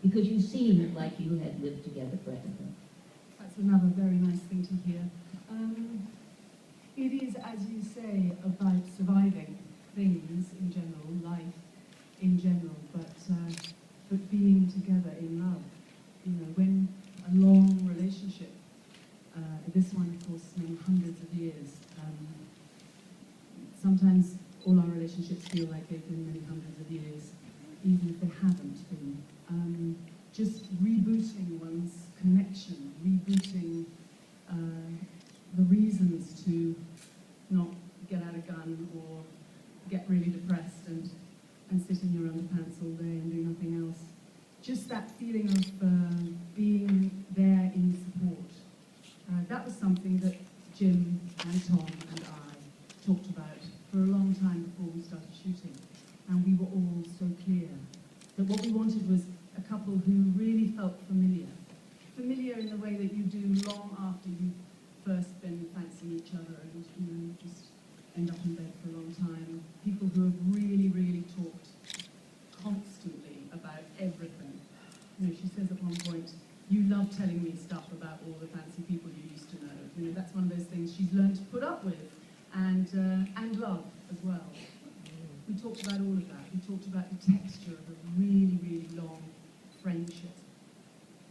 Because you seemed like you had lived together forever. That's another very nice thing to hear. It is, as you say, about surviving things in general, life in general, but being together in love. You know, when a long relationship, this one, of course, many hundreds of years, sometimes all our relationships feel like they've been many hundreds of years, even if they haven't been. Just rebooting one's connection, rebooting the reasons to not get out a gun or get really depressed and sit in your underpants all day and do nothing else. Just that feeling of being there in support. That was something that Jim and Tom and I talked about for a long time before we started shooting. And we were all so clear that what we wanted was a couple who really felt familiar. Familiar in the way that you do long after you've first been fancying each other and, you know, just end up in bed for a long time. People who have really, really talked constantly about everything. You know, she says at one point, "You love telling me stuff about all the fancy people you used to know." You know, that's one of those things she's learned to put up with and love as well. We talked about all of that. We talked about the texture of a really, really long friendship.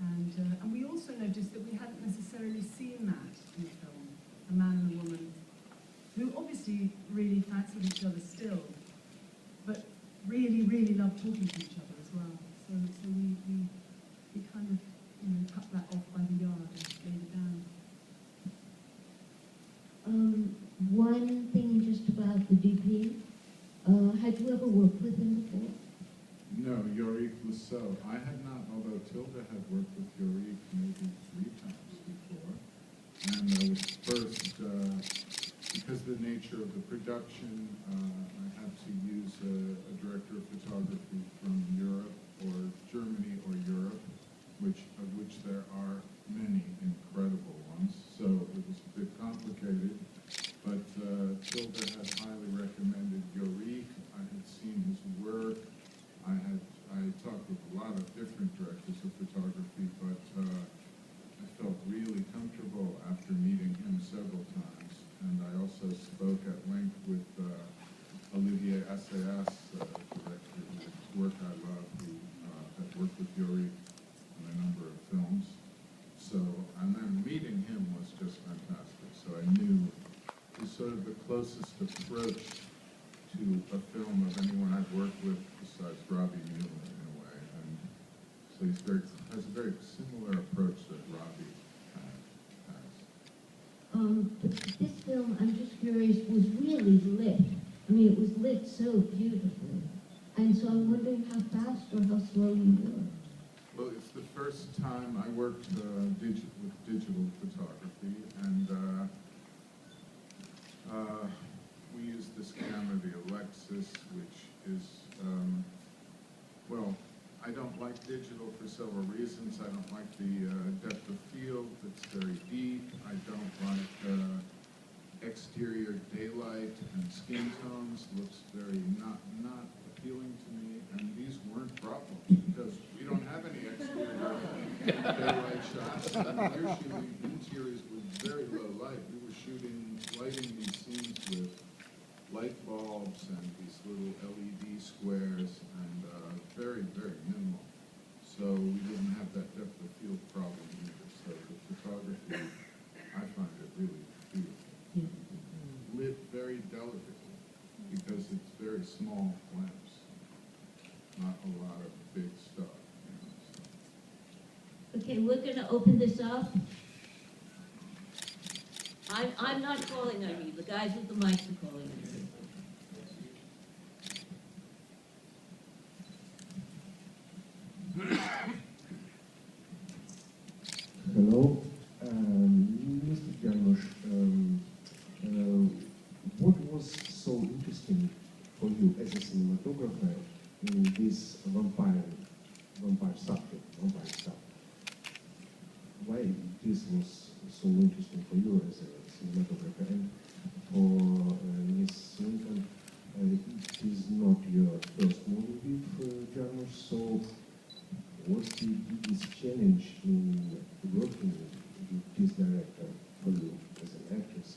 And we also noticed that we hadn't necessarily seen that in the film. A man and a woman who obviously really fancied each other still, but really, really loved talking to each other as well. So we kind of, you know, cut that off by the yard and laid it down. One thing just about the DP. Had you ever worked with him before? No, Yorick Lasso. I had not, although Tilda had worked with Yorick maybe 3 times before. And I was first, because of the nature of the production, I had to use a director of photography from Europe or Germany or Europe, of which there are many incredible ones. So it was a bit complicated. But Tilda had highly recommended Yorick. I had seen his work. I talked with a lot of different directors of photography, but I felt really comfortable after meeting him several times. And I also spoke at length with Olivier Assayas, director whose work I love, who had worked with Yorick on a number of films. So, and then meeting him was just fantastic. So I knew it was sort of the closest approach to a film of anyone I've worked with besides Robbie Mueller in a way. And so he has a very similar approach that Robbie has. But this film, I'm just curious, was really lit. I mean, it was lit so beautifully. And so I'm wondering how fast or how slow you were. Well, it's the first time I worked with digital photography, and we used this camera, the Alexis, which is, well, I don't like digital for several reasons. I don't like the depth of field, it's very deep. I don't like exterior daylight and skin tones, looks very not appealing to me. And these weren't problems because we don't have any exterior daylight shots. We're shooting interiors with very low light. We were lighting these scenes with light bulbs and these little LED squares and very, very minimal. So we didn't have that depth of field problem either. So the photography, I find it really beautiful. Yeah. Lit very delicately because it's very small lamps, not a lot of big stuff. You know, so. Okay, we're going to open this up. I'm not calling on you. The guys with the mics are calling on you. Hello, Mr. Jarmusch. What was so interesting for you as a cinematographer in this vampire subject, vampire stuff? Why this was so interesting for you as a cinematographer? And for Ms. Swinton, it is not your first movie with Jarmusch, so what's the biggest challenge in working with this director for you as an actress?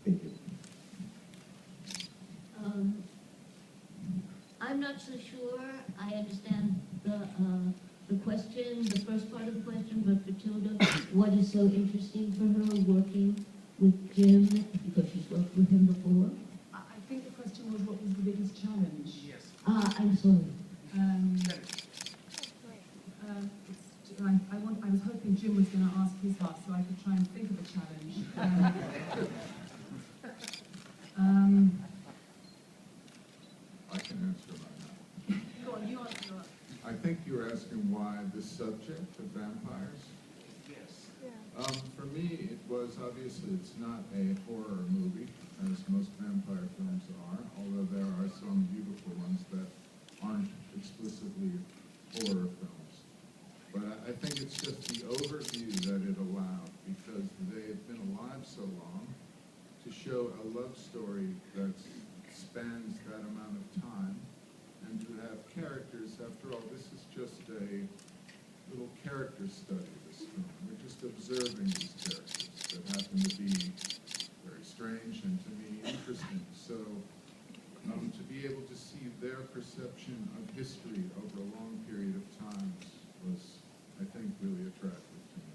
Thank you. I'm not so sure I understand the question, the first part of the question, but for Tilda, what is so interesting for her working with Jim, because she's worked with him before? I think the question was, what was the biggest challenge? Yes. I'm sorry. I was hoping Jim was going to ask his half so I could try and think of a challenge. I can answer mine. Go on, you answer yours. I think you were asking why this subject of vampires. Yes. For me, it was obviously it's not a horror movie, as most vampire films are, although there are some beautiful ones that aren't explicitly horror films. But I think it's just the overview that it allowed, because they had been alive so long, to show a love story that spans that amount of time, and to have characters. After all, this is just a little character study, this film. We're just observing these characters that happen to be very strange and to me interesting. So to be able to see their perception of history over a long period of time was, I think, really attractive to me.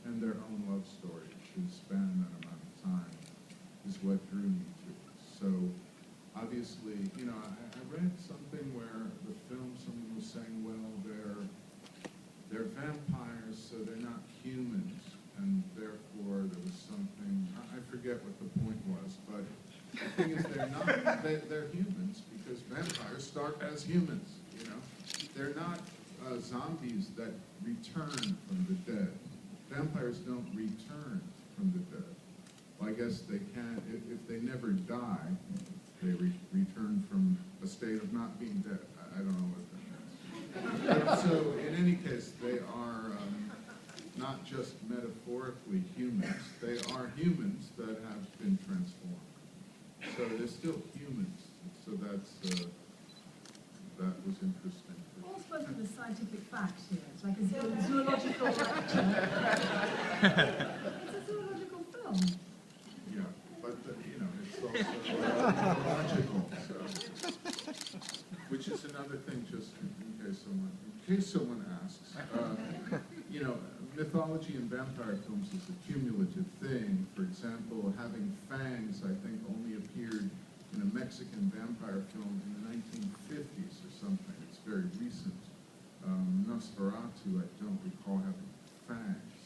And their own love story to span that amount of time is what drew me to it. So obviously, you know, I read something where the film, someone was saying, well, they're vampires, so they're not humans, and therefore there was something, I forget what the point was, but the thing is they're humans, because vampires start as humans, you know. They're not zombies that return from the dead. Vampires don't return from the dead. Well, I guess they can, if they never die, they return from a state of not being dead. I don't know what that means. But so, in any case, they are not just metaphorically humans. They are humans that have been transformed. So they're still humans. So that was interesting. We're all supposed to be the scientific fact here. It's like a zoological lecture. It's a zoological film. Yeah, but you know, it's also logical. So, which is another thing, just in case someone asks. You know, mythology in vampire films is a cumulative thing. For example, having fangs, I think, only appeared in a Mexican vampire film in the 1950s or something. It's very recent. Nosferatu, I don't recall having fangs.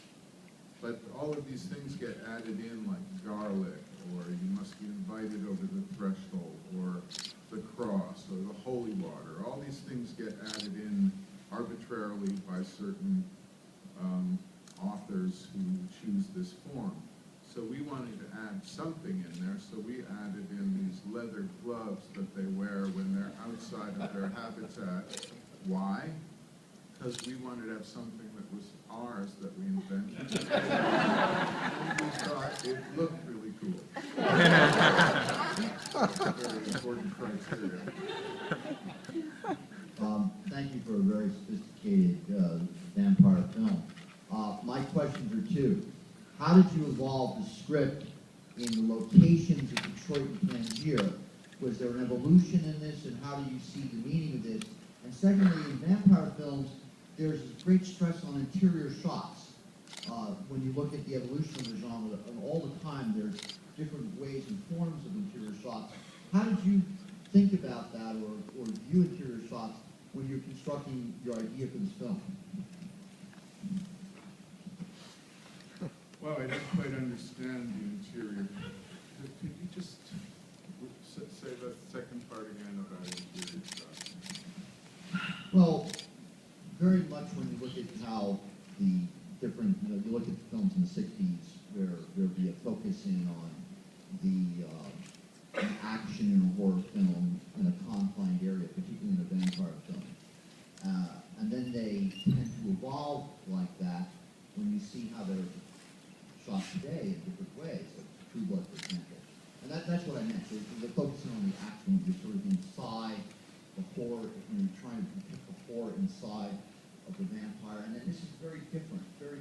But all of these things get added in, like garlic, or you must be invited over the threshold, or the cross, or the holy water. All these things get added in arbitrarily by certain authors who choose this form. So we wanted to add something in there, so we added in these leather gloves that they wear when they're outside of their habitat. Why? Because we wanted to have something that was ours that we invented. And we thought it looked really cool. That's a very important criteria. Thank you for a very sophisticated vampire film. My questions are two. How did you evolve the script in the locations of Detroit and Tangier? Was there an evolution in this, and how do you see the meaning of this? And secondly, in vampire films, there's great stress on interior shots. When you look at the evolution of the genre, all the time there's different ways and forms of interior shots. How did you think about that, or view interior shots when you're constructing your idea for this film? Well, I don't quite understand the interior. Could you just say the second part again about interior shots? Well, very much when you look at how the different, you look at the films in the 60s where there'd be a focus in on the action in a horror film in a confined area, particularly in a vampire film. And then they tend to evolve like that when you see how they're shot today in different ways, like True Blood, for example. And that's what I meant. So they're focusing on the action, you're sort of inside the horror, when you're trying to depict the horror inside of the vampire, and then this is very different, very